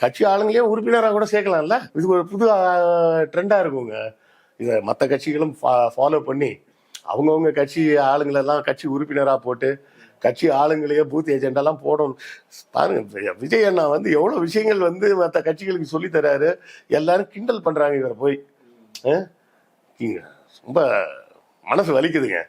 கட்சி ஆளுங்களையே உறுப்பினராக கூட சேர்க்கலாம்ல. இது ஒரு புது ட்ரெண்டா இருக்குங்க. இதை மற்ற கட்சிகளும் ஃபாலோ பண்ணி அவங்கவுங்க கட்சி ஆளுங்களெல்லாம் கட்சி உறுப்பினராக போட்டு கட்சி ஆளுங்களையே பூத் ஏஜெண்டாலாம் போடணும். பாருங்க, விஜய் அண்ணா வந்து எவ்வளோ விஷயங்கள் வந்து மற்ற கட்சிகளுக்கு சொல்லி தராரு. எல்லாரும் கிண்டல் பண்றாங்க இவரை போய். ரொம்ப மனசு வலிக்குதுங்க.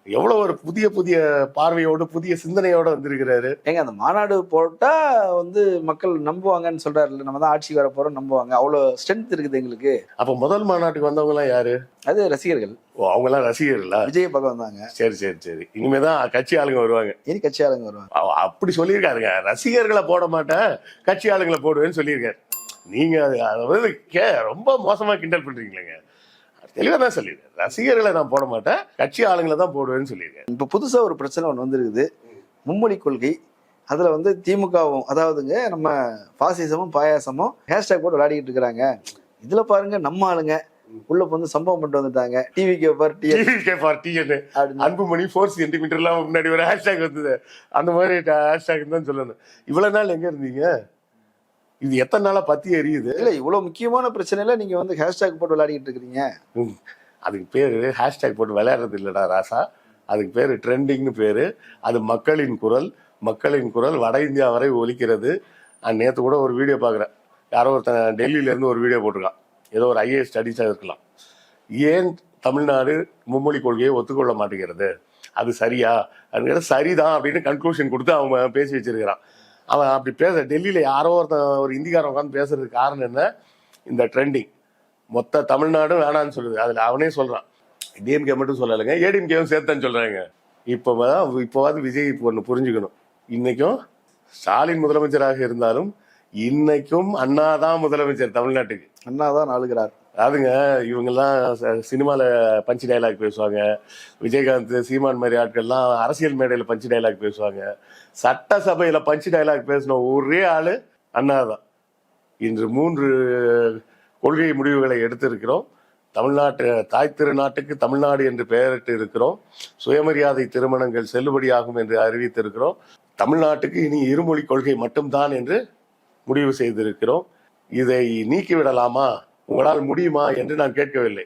எவ்வளவு ஒரு புதிய பார்வையோடு புதிய சிந்தனையோட வந்திருக்கிறாரு. அந்த மாநாடு போட்டா வந்து மக்கள் நம்புவாங்கன்னு சொல்றாரு. நம்ம தான் ஆட்சிக்கு வர போறோம் நம்புவாங்க, அவ்வளவு ஸ்ட்ரென்த் இருக்குது எங்களுக்கு. அப்ப முதல் மாநாட்டுக்கு வந்தவங்க எல்லாம் யாரு? அது ரசிகர்கள். அவங்க எல்லாம் ரசிகர்களா? விஜய் பக்கம் வந்தாங்க. சரி. இனிமேதான் கட்சி ஆளுங்க வருவாங்க. இனி கட்சி ஆளுங்க வருவாங்க. அப்படி சொல்லியிருக்காருங்க. ரசிகர்களை போட மாட்டேன், கட்சி ஆளுங்களை போடுவேன்னு சொல்லியிருக்காரு. நீங்க அதாவது ரொம்ப மோசமா கிண்டல் பண்றீங்களேங்க. தெளிவா தான் சொல்லியிருக்கேன். ரசிகர்களை நான் போட மாட்டேன், கட்சி ஆளுங்களை தான் போடுவேன்னு சொல்லியிருக்கேன். இப்ப புதுசா ஒரு பிரச்சனை ஒண்ணு வந்திருக்குது, மும்மொழி கொள்கை. அதுல வந்து திமுகவும் அதாவதுங்க நம்ம பாசிசமும் பாயாசமும் ஹேஷ்டாக் போட்டு விளையாடிக்கிட்டு இருக்கிறாங்க. இதுல பாருங்க நம்ம ஆளுங்க உள்ள வந்து சம்பவம் பண்ணிட்டு வந்துட்டாங்க. டிவிகே ஃபார் டிஎன் அன்புமணி 4 சென்டிமீட்டர்லாம் முன்னாடி ஒரு ஹேஷ்டாக் வந்தது. அந்த மாதிரி ஹேஷ்டாக் தான் சொல்லணும். இவ்வளவு நாள் எங்க இருந்தீங்க? இது எத்தனை நாளா பத்தி எரியுது? இல்ல இவ்வளவு முக்கியமான பிரச்சனையில நீங்க வந்து ஹேஷ்டாக் போட்டு விளையாடிட்டு இருக்கீங்க. அதுக்கு பேரு ஹேஷ்டாக் போட்டு விளையாடுறது இல்லடா ராசா, அதுக்கு பேரு ட்ரெண்டிங்னு பேரு. அது மக்களின் குரல் வட இந்தியா வரை ஒலிக்கிறது. நேற்று கூட ஒரு வீடியோ பார்க்குறேன். யாரோ ஒருத்தன் டெல்லியில இருந்து ஒரு வீடியோ போட்டிருக்கான். ஏதோ ஒரு ஐஏஎஸ் ஸ்டடிஸாக இருக்கலாம். ஏன் தமிழ்நாடு மும்மொழி கொள்கையை ஒத்துக்கொள்ள மாட்டேங்கிறது, அது சரியா? அது சரிதான் அப்படின்னு கன்க்ளூஷன் கொடுத்து அவங்க பேசி வச்சிருக்கிறான். அவன் அப்படி டெல்லியில யாரோ ஒரு இந்திக்காரன் உட்காந்து பேசுறதுக்கு காரணம் என்ன? இந்த ட்ரெண்டிங். மொத்த தமிழ்நாடும் வேணான்னு சொல்லுது. அதுல அவனே சொல்றான், டிஎம்கே மட்டும் சொல்லலைங்க, ஏடிஎம்கேவும் சேர்த்தான்னு சொல்றாங்க. இப்போவாது விஜய் ஒன்று புரிஞ்சுக்கணும். இன்னைக்கும் ஸ்டாலின் முதலமைச்சராக இருந்தாலும் இன்னைக்கும் அண்ணா தான் முதலமைச்சர். தமிழ்நாட்டுக்கு அண்ணா தான் ஆளுகிறார். அதுங்க இவங்கெல்லாம் சினிமால பஞ்சு டைலாக் பேசுவாங்க. விஜயகாந்த், சீமான் மாதிரி ஆட்கள்லாம் அரசியல் மேடையில பஞ்சு டைலாக் பேசுவாங்க. சட்டசபையில பஞ்சு டைலாக் பேசின ஒரே ஆளு அண்ணா தான். இன்று 3 கொள்கை முடிவுகளை எடுத்திருக்கிறோம். தமிழ்நாட்டு தாய் திருநாட்டுக்கு தமிழ்நாடு என்று பெயரிட்டு இருக்கிறோம். சுயமரியாதை திருமணங்கள் செல்லுபடியாகும் என்று அறிவித்திருக்கிறோம். தமிழ்நாட்டுக்கு இனி இருமொழி கொள்கை மட்டும்தான் என்று முடிவு செய்திருக்கிறோம். இதை நீக்கிவிடலாமா, உங்களால் முடியுமா என்று நான் கேட்கவில்லை.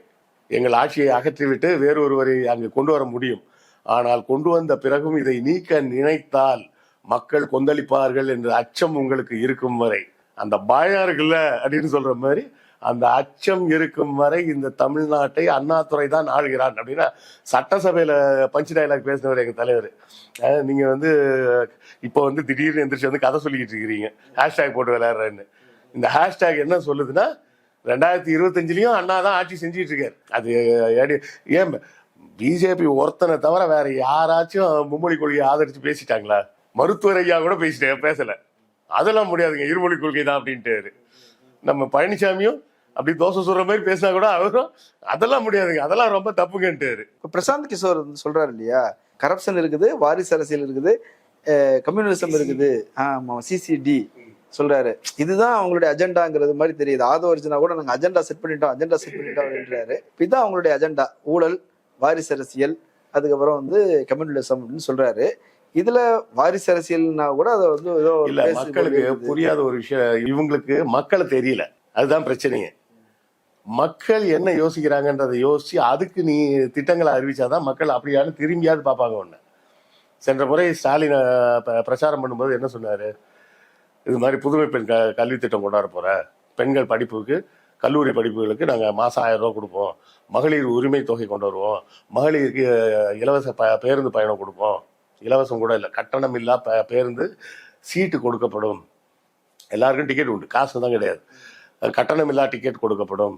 எங்கள் ஆட்சியை அகற்றிவிட்டு வேறொருவரை அங்கு கொண்டு வர முடியும். ஆனால் கொண்டு வந்த பிறகும் இதை நீக்க நினைத்தால் மக்கள் கொந்தளிப்பார்கள் என்ற அச்சம் உங்களுக்கு இருக்கும் வரை, அந்த பயம் இருக்குல்ல அப்படின்னு சொல்ற மாதிரி, அந்த அச்சம் இருக்கும் வரை இந்த தமிழ்நாட்டை அண்ணாதுரை தான் ஆளுகிறான் அப்படின்னா சட்டசபையில பஞ்சு டைலாக் பேசினவர் எங்க தலைவர். நீங்க வந்து இப்போ வந்து திடீர்னு எந்திரிச்சு வந்து கதை சொல்லிக்கிட்டு இருக்கிறீங்க ஹேஷ்டாக் போட்டு விளையாடுறேன்னு. இந்த ஹேஷ்டாக் என்ன சொல்லுதுன்னா 2025லயும் அண்ணா தான் ஆட்சி செஞ்சிட்டு இருக்காரு. அது ஏன் பிஜேபி ஒருத்தனை தவிர வேற யாராச்சும் மும்மொழி கொள்கையை ஆதரிச்சு பேசிட்டாங்களா? மருத்துவர் ஐயா கூட பேசல. அதெல்லாம் முடியாதுங்க, இருமொழி கொள்கை தான் அப்படின்ட்டு. நம்ம பழனிசாமியும் அப்படி தோசை சொல்ற மாதிரி பேசினா கூட அவரும் அதெல்லாம் முடியாதுங்க, அதெல்லாம் ரொம்ப தப்புங்கன்ட்டு. இப்ப பிரசாந்த் கிஷோர் சொல்றாரு இல்லையா, கரப்ஷன் இருக்குது, வாரிசு அரசியல் இருக்குது, கம்யூனிசம் இருக்குது, சிசிடி சொல்றாரு. இதுதான் அவங்களுடைய அஜெண்டாங்கிறது மாதிரி தெரியுது. ஆதோரிச்சுனா கூட நாங்க அஜெண்டா செட் பண்ணிட்டோம் அப்படின்றாரு. இதுதான் அவங்களுடைய அஜெண்டா, ஊழல், வாரிசு அரசியல், அதுக்கப்புறம் வந்து கம்யூனிசம் அப்படின்னு சொல்றாரு. இதுல வாரிசு அரசியல்னா கூட அதை வந்து ஏதோ இல்ல, மக்களுக்கு புரியாத ஒரு விஷயம். இவங்களுக்கு மக்களை தெரியல, அதுதான் பிரச்சனையே. மக்கள் என்ன யோசிக்கிறாங்கன்றதை யோசிச்சு அதுக்கு நீ திட்டங்களை அறிவிச்சாதான் மக்கள் அப்படியாவது திரும்பியாவது பார்ப்பாங்க. ஒண்ணு சென்ற முறை ஸ்டாலின் பிரச்சாரம் பண்ணும்போது என்ன சொன்னாரு, இது மாதிரி புதுமை பெண் கல்வி திட்டம் கொண்டாட போற, பெண்கள் படிப்புக்கு கல்லூரி படிப்புகளுக்கு நாங்கள் மாதம் 1000 ரூபா கொடுப்போம், மகளிர் உரிமை தொகை கொண்டு வருவோம், மகளிருக்கு இலவச பேருந்து பயணம் கொடுப்போம், இலவசம் கூட இல்லை கட்டணம் இல்லா பேருந்து சீட்டு கொடுக்கப்படும், எல்லாருக்கும் டிக்கெட் உண்டு, காசு தான் கிடையாது, கட்டணமில்லா டிக்கெட் கொடுக்கப்படும்,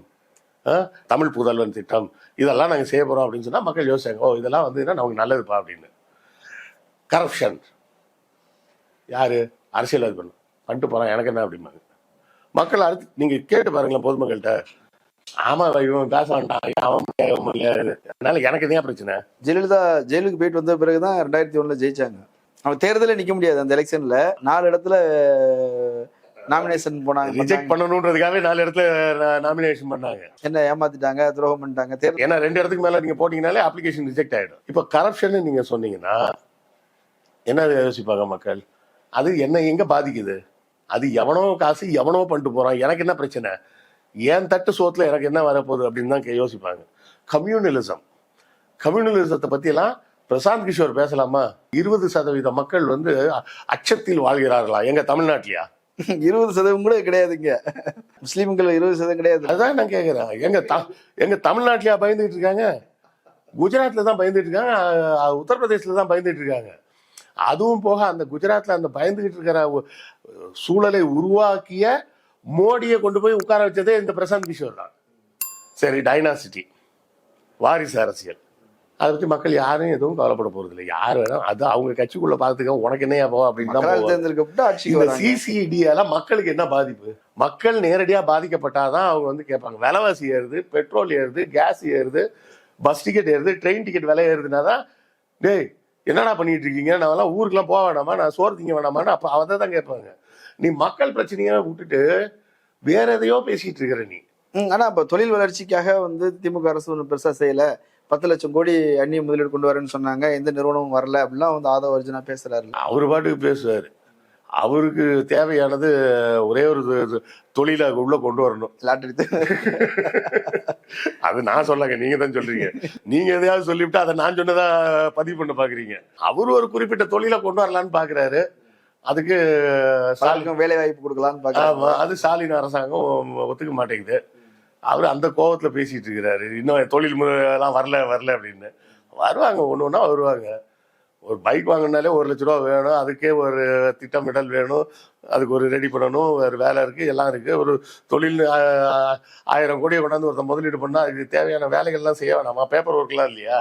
தமிழ் புதல்வன் திட்டம், இதெல்லாம் நாங்கள் செய்ய போகிறோம் அப்படின்னு சொன்னால் மக்கள் யோசிச்சாங்க, ஓ இதெல்லாம் வந்து நமக்கு நல்லதுப்பா அப்படின்னு. கரப்ஷன் யார் அரசியல்வாதி பண்ணிட்டு போகிறான், எனக்கு என்ன அப்படிம்பாங்க மக்கள். அடுத்து நீங்கள் கேட்டு பாருங்களேன் பொதுமக்கள்கிட்ட, ஆமாம் இவன் பேச வேண்டாம், அவன் அதனால எனக்கு என்ன பிரச்சனை. ஜெயலலிதா ஜெயிலுக்கு போயிட்டு வந்த பிறகுதான் 2001 ஜெயிச்சாங்க. அவங்க தேர்தலே நிக்க முடியாது அந்த எலெக்ஷன்ல. 4 இடத்துல நாமினேஷன் போனாங்க, ரிஜெக்ட் பண்ணணுன்றதுக்காகவே 4 இடத்துல நாமினேஷன் பண்ணாங்க. என்ன ஏமாத்திட்டாங்க, துரோகம் பண்ணிட்டாங்க. ஏன்னா 2 இடத்துக்கு மேல நீங்க போட்டீங்கனாலே அப்ளிகேஷன் ரிஜெக்ட் ஆயிடும். இப்போ கரப்ஷன் நீங்க சொன்னீங்கன்னா என்ன யோசிப்பாங்க மக்கள்? அது என்ன எங்க பாதிக்குது? அது எவனோ காசு எவனோ பண்ணிட்டு போறான், எனக்கு என்ன பிரச்சனை, ஏன் தட்டு சோத்துல எனக்கு என்ன வரப்போகுது அப்படின்னு தான் யோசிப்பாங்க. கம்யூனலிசத்தை பத்தி எல்லாம் பிரசாந்த் கிஷோர் பேசலாமா? 20% மக்கள் வந்து அச்சத்தில் வாழ்கிறார்களா எங்க தமிழ்நாட்டிலயா? 20% கூட கிடையாதுங்க. முஸ்லீம்கள் 20% கிடையாது. அதான் நான் கேட்கிறேன், எங்க தமிழ்நாட்டிலயா பயந்துட்டு இருக்காங்க? குஜராத்ல தான் பயந்துட்டு இருக்காங்க, உத்தரப்பிரதேசல தான் பயந்துட்டு இருக்காங்க. அதுவும் போக அந்த குஜராத்ல அந்த பயந்துகிட்டு இருக்கிற சூழலை உருவாக்கிய மோடியை கொண்டு போய் உட்கார வச்சதே இந்த பிரசாந்த் கிஷோர் தான். சரி, டைனாசிட்டி, வாரிசு அரசியல், அதை பத்தி மக்கள் யாரும் எதுவும் கவலைப்பட போறது இல்லை. யார் வேணும் அது அவங்க கட்சிக்குள்ள பார்த்துக்க, உனக்கு என்ன போ அப்படின்னு தான். சிசிடியால மக்களுக்கு என்ன பாதிப்பு? மக்கள் நேரடியா பாதிக்கப்பட்டாதான் அவங்க வந்து கேட்பாங்க. விலைவாசி ஏறுது, பெட்ரோல் ஏறுது, கேஸ் ஏறுது, பஸ் டிக்கெட் ஏறுது, ட்ரெயின் டிக்கெட் விலை ஏறுதுனாதான் டேய் என்னடா பண்ணிட்டு இருக்கீங்க, நான் ஊருக்குலாம் போக வேணாமா, நான் சோறு திங்க வேணாமான்னு அப்ப அதை தான் கேட்பாங்க. நீ மக்கள் பிரச்சனையை விட்டுட்டு வேற எதையோ பேசிட்டு இருக்கிற நீ. ஆனா இப்ப தொழில் வளர்ச்சிக்காக வந்து திமுக அரசு ஒன்றும் பெருசா செய்யல, 10 லட்சம் கோடி அந்நிய முதலீடு கொண்டு வரேன்னு சொன்னாங்க, எந்த நிறுவனமும் வரல அப்படிலாம் வந்து ஆதவ அர்ஜுனா பேசுறாரு. அவரு பாட்டுக்கு பேசுவாரு. அவருக்கு தேவையானது ஒரே ஒரு தொழில உள்ள கொண்டு வரணும், லாட்டரி. அது நான் சொல்லங்க, நீங்க தான் சொல்றீங்க. நீங்க எதையாவது சொல்லிவிட்டு அதை நான் சொன்னதா பதிவு பண்ண பாக்குறீங்க. அவரு ஒரு குறிப்பிட்ட தொழிலை கொண்டு வரலான்னு பாக்குறாரு. அதுக்கு வேலை வாய்ப்பு கொடுக்கலான்னு பாக்குறாரு. அது ஸ்டாலின் அரசாங்கம் ஒத்துக்க மாட்டேங்குது. அவரு அந்த கோபத்துல பேசிட்டு இருக்கிறாரு, இன்னும் தொழில் எல்லாம் வரல அப்படின்னு. வருவாங்க, ஒண்ணு ஒண்ணா வருவாங்க. ஒரு பைக் வாங்கினாலே 1 லட்ச ரூபா வேணும், அதுக்கே ஒரு திட்டமிடல் வேணும், அதுக்கு ஒரு ரெடி பண்ணணும், ஒரு வேலை இருக்கு, எல்லாம் இருக்கு. ஒரு தொழில் 1000 கோடியை கொண்டாந்து ஒருத்தன் முதலீடு பண்ணா அதுக்கு தேவையான வேலைகள்லாம் செய்ய வேணாமா? பேப்பர் ஒர்க்லாம் இல்லையா?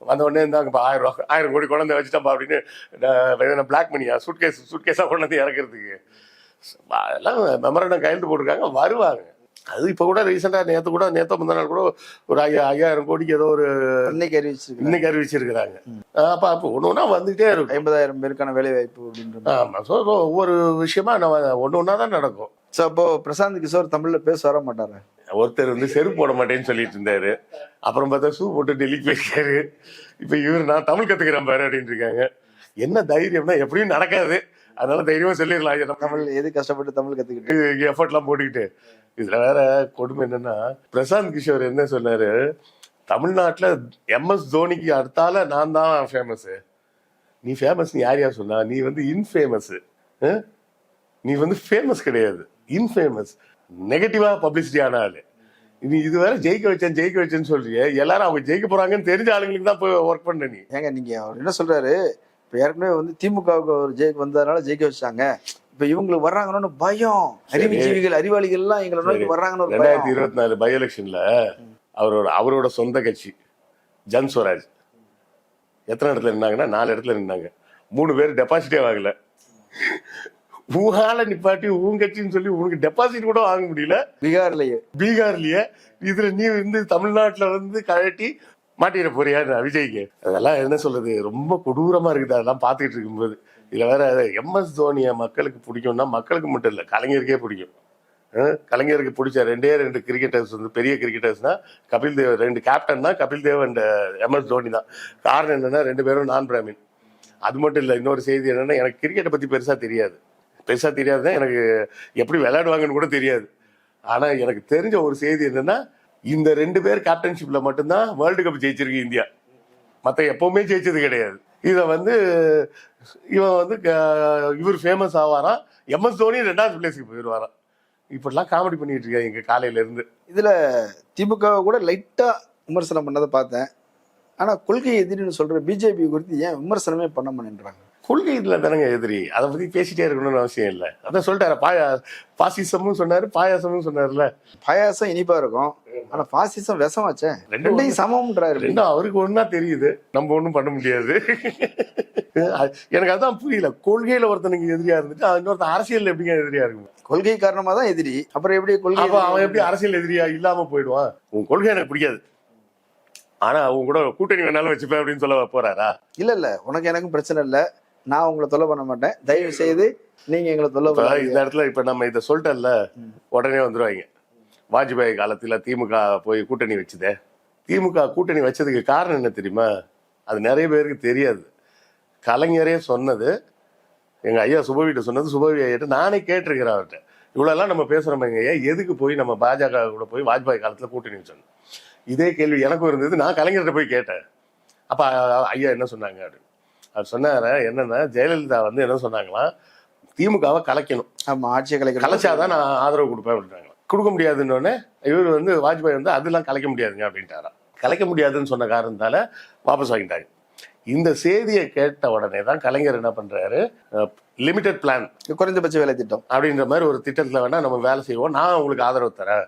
வந்த உடனே இருந்தாங்க 1000 கோடி கொண்டாந்து வச்சுட்டாப்பா அப்படின்னு பிளாக் மணியா சூட்கேஸா கொண்டாந்து இறக்குறதுக்கு எல்லாம் மெமரண்டம் கையெழுத்து போட்டிருக்காங்க, வருவாங்க. அது இப்ப கூட ரீசெண்டா நேத்து முந்தா நாள் கூட ஒரு 5000 கோடிக்கு ஏதோ ஒரு இன்னைக்கு அறிவிச்சிருக்கிறாங்க. அப்ப ஒண்ணு வந்துகிட்டே இருக்கும். 50,000 பேருக்கான வேலை வாய்ப்பு அப்படின்ற. ஆமா, ஒவ்வொரு விஷயமா ஒண்ணு தான் நடக்கும். அப்போ பிரசாந்த் கிஷோர் தமிழ்ல பேச வர மாட்டாரு. ஒருத்தர் வந்து செருப்பு போட மாட்டேன்னு சொல்லிட்டு இருந்தாரு, அப்புறம் பார்த்தா ஷூ போட்டு டெல்லிக்கு போயிருக்காரு. இப்ப இவரு நான் தமிழ் கத்துக்கிறேன் பாரு அப்படின்னு இருக்காங்க. என்ன தைரியம்னா எப்படியும் நடக்காது, அதனால தைரியமா சொல்லிடலாம். தமிழ் எது கஷ்டப்பட்டு தமிழ் கத்துக்கிட்டு எஃபர்ட் எல்லாம் போட்டுக்கிட்டு. இதுல வேற கொடுமை என்னன்னா, பிரசாந்த் கிஷோர் என்ன சொன்னாரு, தமிழ்நாட்டுல MS தோனிக்கு அடுத்தால நான் தான் ஃபேமஸ். நீ ஃபேமஸ், நீ யாரையா சொன்னா? நீ வந்து இன்ஃபேமஸ், நீ வந்து ஃபேமஸ் கிடையாது, இன்ஃபேமஸ், நெகட்டிவா பப்ளிசிட்டி ஆன ஆளு. நீ இது வேற ஜெயிக்க வச்சேன்னு சொல்றிய, எல்லாரும் அவங்க ஜெயிக்க போறாங்கன்னு தெரிஞ்ச ஆளுங்களுக்கு தான் போய் ஒர்க் பண்ண. நீ ஏங்க நீங்க அவர் என்ன சொல்றாரு, இப்ப ஏற்கனவே வந்து திமுகவுக்கு ஒரு வந்ததுனால ஜெயிக்க வச்சாங்க, இப்ப இவங்களுக்கு வர்றாங்கன்னு பயம், அறிவுஜீவிகள் அறிவாளிகள் எல்லாம் எங்களை நோக்கி வர்றாங்கன்னு. 2024 பை எலெக்ஷன்ல அவரோட சொந்த கட்சி ஜன் ஸ்வராஜ் எத்தனை இடத்துல நின்னாங்கன்னா 4 இடத்துல நின்னாங்க. 3 பேர் டெபாசிட்டே வாங்கல. ஊகால நிப்பாட்டி உன் கட்சின்னு சொல்லி உனக்கு டெபாசிட் கூட வாங்க முடியல பீகார்லயே. இதுல நீ வந்து தமிழ்நாட்டுல வந்து கழட்டி மாட்டிட போறியா விஜய்க்கு? அதெல்லாம் என்ன சொல்றது, ரொம்ப கொடூரமா இருக்குது அதெல்லாம் பாத்துக்கிட்டு இருக்கும்போது. இதுல வேற MS தோனிய மக்களுக்கு பிடிக்கும்னா மக்களுக்கு மட்டும் இல்ல, கலைஞருக்கே பிடிக்கும். கலைஞருக்கு பிடிச்ச 2 கிரிக்கெட்டர்ஸ் வந்து பெரிய கிரிக்கெட்டர்ஸ்னா கபில் தேவ், 2 கேப்டன் தான் கபில் தேவ் அண்ட் MS தோனி தான். காரணம் என்னன்னா 2 பேரும் நான் பிராமின். அது மட்டும் இல்ல, இன்னொரு செய்தி என்னன்னா, எனக்கு கிரிக்கெட்டை பத்தி பெருசா தெரியாதுதான், எனக்கு எப்படி விளையாடுவாங்கன்னு கூட தெரியாது. ஆனா எனக்கு தெரிஞ்ச ஒரு செய்தி என்னன்னா, இந்த 2 பேர் கேப்டன்ஷிப்ல மட்டும்தான் வேர்ல்டு கப் ஜெயிச்சிருக்கு இந்தியா, மத்த எப்பவுமே ஜெயிச்சது கிடையாது. இத வந்து இவன் வந்து இவர் ஃபேமஸ் ஆவாராம், MS தோனி 2வது பிளேஸ்க்கு போயிடுவாராம். இப்படிலாம் காமெடி பண்ணிட்டு இருக்காங்க இங்க காலையில இருந்து. இதுல திமுக கூட லைட்டா விமர்சனம் பண்ணதை பார்த்தேன். ஆனா கொள்கை எதிரின்னு சொல்ற பிஜேபி குறித்து ஏன் விமர்சனமே பண்ண மாட்டேன்றாங்க? கொள்கையில் தானங்க எதிரி. அதை பத்தி பேசிட்டே இருக்கணும்னு அவசியம் இல்லை. அதான் சொல்லிட்டாரு, பாசிசமும் சொன்னாரு, பாயாசமும் சொன்னார்ல. பாயாசம் இனிப்பா இருக்கும், ஆனா பாசிசம் விஷமாச்சே. ரெண்டையும் சமம்ன்றாரு. ரெண்டும் அவருக்கு ஒன்னா தெரியுது, நம்ம ஒண்ணும் பண்ண முடியாது. எனக்கு அதான் புரியல. கொள்கையில ஒருத்தனுக்கு எதிரியா இருந்துட்டு இன்னொருத்தன் அரசியல் எப்படிங்க எதிரியா இருக்கும்? கொள்கை காரணமா தான் எதிரி, அப்புறம் எப்படி கொள்கை? அவன் எப்படி அரசியல் எதிரியா இல்லாம போயிடுவான்? உன் கொள்கை எனக்கு பிடிக்காது, ஆனா அவங்க கூட கூட்டணி வேணாலும் வச்சுப்பேன் அப்படின்னு சொல்ல போறாரா? இல்ல உனக்கு எனக்கும் பிரச்சனை இல்ல, நான் உங்களை தொல்லை பண்ண மாட்டேன், தயவு செய்து நீங்க எங்களை தொல்லை பண்ண. இந்த இடத்துல இப்ப நம்ம இதை சொல்லிட்டோம்ல, உடனே வந்துருவாங்க. வாஜ்பாய் காலத்துல திமுக போய் கூட்டணி வச்சுதே. திமுக கூட்டணி வச்சதுக்கு காரணம் என்ன தெரியுமா? அது நிறைய பேருக்கு தெரியாது. கலைஞரே சொன்னது, எங்க ஐயா சுபவிட்ட சொன்னது, சுபவி ஐயிட்ட நானே கேட்டிருக்கிறேன் அவர்கிட்ட. இவ்வளவு எல்லாம் நம்ம பேசுறோம், ஐயா எதுக்கு போய் நம்ம பாஜக கூட போய் வாஜ்பாய் காலத்துல கூட்டணி வச்சோம்? இதே கேள்வி எனக்கும் இருந்தது. நான் கலைஞர்கிட்ட போய் கேட்டேன். அப்ப ஐயா என்ன சொன்னாங்க அப்படின்னு. அவர் சொன்னார என்னன்னா, ஜெயலலிதா என்ன சொன்னாங்களாம், திமுகவை கலைக்கணும், ஆமா ஆட்சியை கலைக்கணும், கலைச்சாதான் நான் ஆதரவு கொடுப்பேன் அப்படின்றாங்க. கொடுக்க முடியாதுன்னு இவர் வாஜ்பாய் அதெல்லாம் கலைக்க முடியாதுங்க அப்படின்ட்டாரா. கலைக்க முடியாதுன்னு சொன்ன காரணத்தால வாபஸ் வாங்கிட்டாங்க. இந்த செய்தியை கேட்ட உடனே தான் கலைஞர் என்ன பண்றாரு, லிமிடெட் பிளான், குறைந்தபட்ச வேலை திட்டம் அப்படின்ற மாதிரி ஒரு திட்டத்துல வேணா நம்ம வேலை செய்வோம், நான் உங்களுக்கு ஆதரவு தரேன்,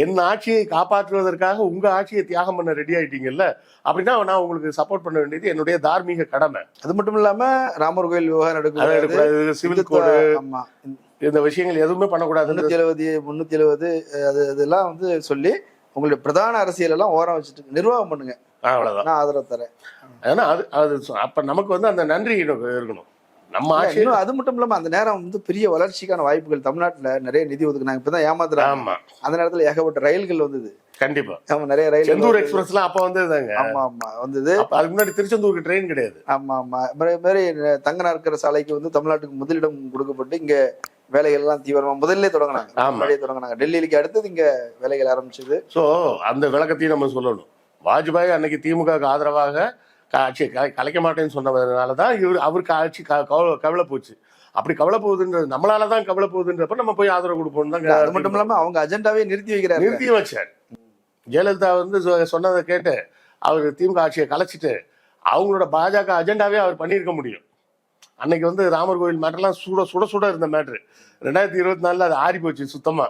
என் ஆட்சியை காப்பாற்றுவதற்காக உங்க ஆட்சியை தியாகம் பண்ண ரெடி ஆயிட்டீங்கல்ல, அப்படின்னா நான் உங்களுக்கு சப்போர்ட் பண்ண வேண்டியது என்னுடைய தார்மீக கடமை. அது மட்டும் இல்லாம ராமர் கோயில் விவகாரம் எடுக்கக்கூடாது, சிவில் கோடு, இந்த விஷயங்கள் எதுவுமே பண்ணக்கூடாது, 370 அதெல்லாம் சொல்லி உங்களுடைய பிரதான அரசியல் எல்லாம் ஓரம் வச்சுட்டு நிர்வாகம் பண்ணுங்க, அவ்வளவுதான், நான் ஆதரவு தரேன். ஏன்னா அது அப்ப நமக்கு அந்த நன்றி இருக்கணும் நம்ம ஆட்சி. அது மட்டும் இல்லாம அந்த நேரம் பெரிய வளர்ச்சிக்கான வாய்ப்புகள் தமிழ்நாட்டுல நிறைய நிதி ஒதுக்குனாங்க. இப்பதான் ஏமாத்துறாங்க. அந்த நேரத்துல ஏகப்பட்ட ரயில்கள் வந்தது. கண்டிப்பா நிறைய ரயில், செந்தூர் எக்ஸ்பிரஸ் எல்லாம் அப்ப வந்ததுதாங்க. ஆமா ஆமா வந்தது. அதுக்கு முன்னாடி திருச்செந்தூருக்கு ட்ரெயின் கிடையாது. ஆமா ஆமா மாதிரி தங்க நாற்கர சாலைக்கு தமிழ்நாட்டுக்கு முதலிடம் கொடுக்கப்பட்டு இங்க வேலைகள் எல்லாம் தீவிரமா முதல்ல தொடங்கினாங்க. டெல்லிக்கு அடுத்தது இங்க வேலைகள் ஆரம்பிச்சது. சோ அந்த விளக்கத்தையும் நம்ம சொல்லணும். வாஜ்பாய் அன்னைக்கு திமுக ஆதரவாக ஆட்சியை கலைக்க மாட்டேன்னு சொன்னதுனாலதான் அவருக்கு ஆட்சி கவலை போச்சு. அப்படி கவலை போகுதுன்றது நம்மளாலதான் கவலை போகுதுன்றப்ப நம்ம போய் ஆதரவு கொடுப்போம் தான். அது மட்டும் இல்லாம அவங்க அஜெண்டாவே நிறுத்தி வச்சார். ஜெயலலிதா சொன்னதை கேட்டு அவர் திமுக ஆட்சியை கலைச்சிட்டு அவங்களோட பாஜக அஜெண்டாவே அவர் பண்ணியிருக்க முடியும். அன்னைக்கு ராமர் கோயில் மேட்டர்லாம் சுட இருந்த மேட்ரு 2024 அது ஆறி போச்சு சுத்தமா.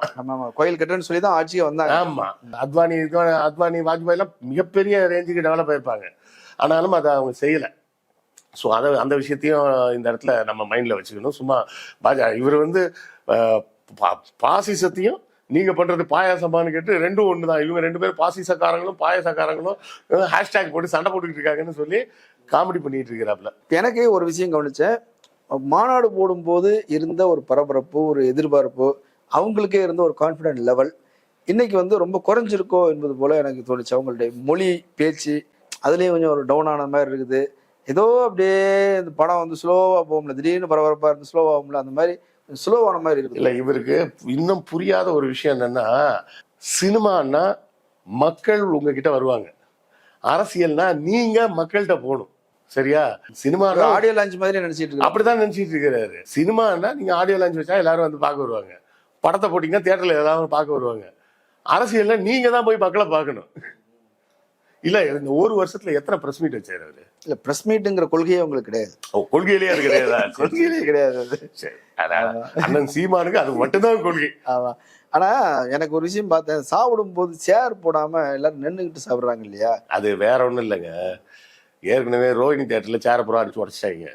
கோயில் கட்டுன்னு சொல்லி தான் ஆட்சியை வந்தாங்க. ஆமா, அத்வானி வாஜ்பாய் எல்லாம் மிகப்பெரிய ரேஞ்சுக்கு டெவலப் ஆயிருப்பாங்க. ஆனாலும் அதை அவங்க செய்யல. ஸோ அந்த விஷயத்தையும் இந்த இடத்துல நம்ம மைண்ட்ல வச்சுக்கணும். சும்மா இவர் பாசிசத்தையும் நீங்க பண்றது பாயாசமானு கேட்டு ரெண்டும் ஒண்ணுதான். இவங்க 2 பேரும் பாசிசக்காரங்களும் பாயாசக்காரங்களும் ஹேஷ்டேக் போட்டு சண்டை போட்டுக்கிட்டு இருக்காங்கன்னு சொல்லி காமெடி பண்ணிட்டு இருக்கிறாப்ல. எனக்கு ஒரு விஷயம் கவனிச்சேன். மாநாடு போடும் போது இருந்த ஒரு பரபரப்பு, ஒரு எதிர்பார்ப்பு, அவங்களுக்கே இருந்த ஒரு கான்ஃபிடென்ட் லெவல் இன்னைக்கு ரொம்ப குறைஞ்சிருக்கோ என்பது போல எனக்கு தோணுச்சு. அவங்களுடைய மொழி பேச்சு அதுலேயும் கொஞ்சம் ஒரு டவுன் ஆன மாதிரி இருக்குது. ஏதோ அப்படியே இந்த படம் ஸ்லோவா போகும்ல, திடீர்னு பரபரப்பா இருந்து ஸ்லோவாகும்ல, அந்த மாதிரி ஸ்லோவான மாதிரி இருக்குது. இல்ல, இவருக்கு இன்னும் புரியாத ஒரு விஷயம் என்னன்னா, சினிமான்னா மக்கள் உங்ககிட்ட வருவாங்க, அரசியல்னா நீங்க மக்கள்கிட்ட போகணும். சரியா? சினிமா ஆடியோ லான்ச் மாதிரி நினைச்சிட்டு அப்படிதான் நினைச்சிட்டு இருக்கிறாரு. சினிமான்னா நீங்க ஆடியோ லான்ச் வச்சா எல்லாரும் பார்க்க வருவாங்க, படத்தை போட்டீங்கன்னா தியேட்டர்ல எல்லாரும் பார்க்க வருவாங்க. அரசியல்ல நீங்க தான் போய் மக்களை பார்க்கணும். இல்ல, இந்த ஒரு வருஷத்துல எத்தனை பிரஸ் மீட் வச்சாரு அவரு? இல்ல, பிரஸ் மீட்ங்கிற கொள்கையே உங்களுக்கு கிடையாது. கொள்கையிலேயே அது கிடையாதா? கொள்கையிலேயே கிடையாது. அண்ணன் சீமானுக்கு அது மட்டும்தான் கொள்கை. ஆமா. ஆனா எனக்கு ஒரு விஷயம் பார்த்தேன், சாப்பிடும் போது சேர் போடாம எல்லாரும் நின்றுகிட்டு சாப்பிடுறாங்க இல்லையா? அது வேற ஒண்ணும் இல்லைங்க. ஏற்கனவே ரோஹிணி தியேட்டர்ல சேரை புறா அடிச்சு உடச்சிட்டாங்க,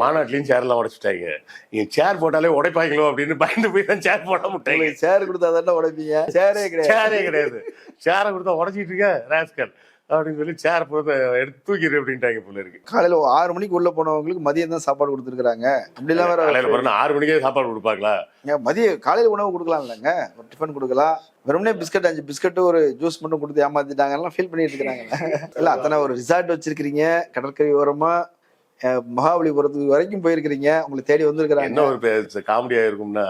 மாநாட்டிலையும் சேர்லாம் உடைச்சிட்டாங்க. நீங்க சேர் போட்டாலே உடைப்பாங்களோ அப்படின்னு பயந்து போய் தான் சேர் போட முட்டாங்க. சேர் கொடுத்தா தானே உடைப்பீங்க? சேரே கிடையாது. சேரை கொடுத்தா உடச்சிட்டு இருக்க ராஸ்கல் அப்படின்னு சொல்லி சேர் போட்டு எடுத்து தூக்கிடு அப்படின்ட்டாங்க போல இருக்கு. காலையில 6 மணிக்கு உள்ள போனவங்களுக்கு மதியம் தான் சாப்பாடு கொடுத்துருக்காங்க. அப்படிலாம் வேற 6 மணிக்கே சாப்பாடு கொடுப்பாங்களா? மதியம் காலையில உணவு கொடுக்கலாம் இல்லைங்க, ஒரு டிஃபன் கொடுக்கலாம். வெறுமனே பிஸ்கட் 5 பிஸ்கட் ஒரு ஜூஸ் மட்டும் கொடுத்து ஏமாத்திட்டாங்க, ஃபீல் பண்ணிட்டு இருக்காங்க. இல்ல, அத்தனை ஒரு ரிசார்ட் வச்சிருக்கீங்க, கடற்கரை ஓரமா மகாபலிபுரத்துக்கு வரைக்கும் போயிருக்கிறீங்க, உங்களுக்கு தேடி வந்திருக்கிறாங்க. என்ன ஒரு காமெடியா இருக்கும்னா,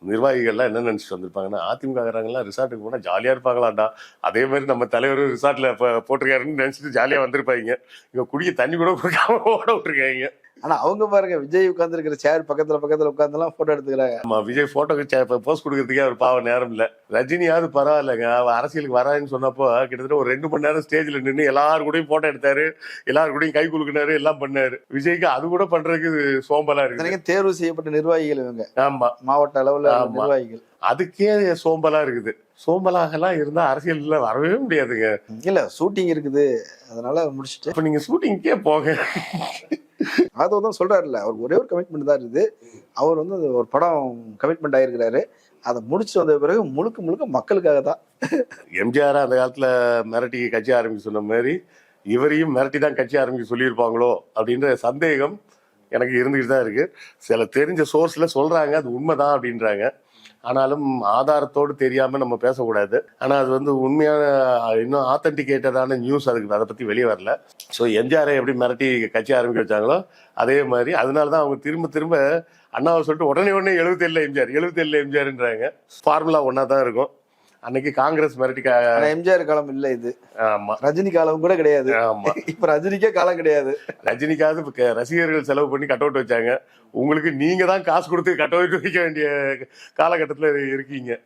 நிர்வாகிகள்லாம் என்ன நினைச்சிட்டு வந்திருப்பாங்கன்னா, அதிமுக ரிசார்ட்டுக்கு போனா ஜாலியா இருப்பாங்களாண்டா, அதே மாதிரி நம்ம தலைவரும் ரிசார்ட்ல போட்டிருக்காருன்னு நினைச்சிட்டு ஜாலியா வந்திருப்பாங்க. இங்க குடிக்க தண்ணி கூட கொடுக்காம ஓட விட்டுருக்காங்க. ஆனா அவங்க பாருங்க, விஜய் உட்கார்ந்து இருக்கிற சேர் பக்கத்துல உட்கார்ந்துலாம் போட்டோ எடுத்துக்கிறாங்க. ஆமா, விஜய் போட்டோக்கு போஸ்ட் கொடுக்கறதுக்கே அவர் பாவம் நேரம் இல்ல. ரஜினியாவது பரவாயில்லைங்க, அவர் அரசியலுக்கு வரான்னு சொன்னப்போ கிட்டத்தட்ட ஒரு 2 மணி நேரம் ஸ்டேஜ்ல நின்று எல்லாரு கூடயும் போட்டோ எடுத்தாரு, எல்லாரு கூடயும் கை குலுக்கினாரு, எல்லாம் பண்ணாரு. விஜய்க்கு அது கூட பண்றதுக்கு சோம்பலா இருக்கு. தேர்வு செய்யப்பட்ட நிர்வாகிகள் இவங்க. ஆமா, மாவட்ட அளவுல நிர்வாகிகள். அதுக்கே சோம்பலா இருக்குது. சோம்பலாகலாம் இருந்தா அரசியல்ல வரவே முடியாதுங்க. இல்ல, ஷூட்டிங் இருக்குது, அதனால முடிச்சுட்டு இப்ப நீங்க ஷூட்டிங்கே போங்க. தான் சொல்றாருல்ல, அவர் ஒரே ஒரு கமிட்மெண்ட் தான் இருக்குது. அவர் வந்து ஒரு படம் கமிட்மெண்ட் ஆயிருக்கிறாரு. அதை முடிச்சுட்டு வந்த பிறகு முழுக்க மக்களுக்காக தான். எம்ஜிஆர் அந்த காலத்துல மிரட்டி கட்சி ஆரம்பிக்க சொன்ன மாதிரி இவரையும் மிரட்டி தான் கட்சி ஆரம்பிக்க சொல்லியிருப்பாங்களோ அப்படின்ற சந்தேகம் எனக்கு இருந்துகிட்டு தான் இருக்கு. சில தெரிஞ்ச சோர்ஸ்ல சொல்றாங்க அது உண்மைதான் அப்படின்றாங்க. ஆனாலும் ஆதாரத்தோடு தெரியாம நம்ம பேசக்கூடாது. ஆனா அது வந்து உண்மையான இன்னும் ஆத்தன்டிகேட்டடான நியூஸ் அதை பத்தி வெளியே வரல. ஸோ எம்ஜிஆரை எப்படி மிரட்டி கட்சி ஆரம்பிக்க வச்சாங்களோ அதே மாதிரி அதனாலதான் அவங்க திரும்ப அண்ணாவை சொல்லிட்டு உடனே 77 எம்ஜிஆர்ன்றாங்க. ஃபார்முலா ஒன்னா தான் இருக்கும். அன்னைக்கு காங்கிரஸ் மிரட்டி எம்ஜிஆர் காலம் இல்ல இது. ஆமா, ரஜினி காலம் கூட கிடையாது. ஆமா, இப்ப ரஜினிக்கே காலம் கிடையாது. ரஜினிக்காவது ரசிகர்கள் செலவு பண்ணி கட் அவுட் வச்சாங்க. உங்களுக்கு நீங்க தான் காசு கொடுத்து கட் அவுட் வைக்க வேண்டிய காலகட்டத்துல இருக்கீங்க.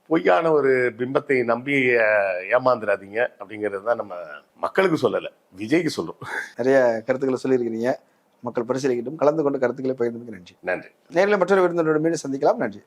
பொய்யான ஒரு பிம்பத்தை நம்பி ஏமாந்துடாதீங்க அப்படிங்கிறது தான் நம்ம மக்களுக்கு சொல்லலை, விஜய்க்கு சொல்லும். நிறைய கருத்துக்களை சொல்லியிருக்கிறீங்க. மக்கள் பரிசீலிக்கட்டும். கலந்து கொண்டு கருத்துக்களை பகிர்ந்ததுக்கு நன்றி. நன்றி. நேரில் மற்றொரு விருந்தினரோட மீண்டும் சந்திக்கலாம். நன்றி.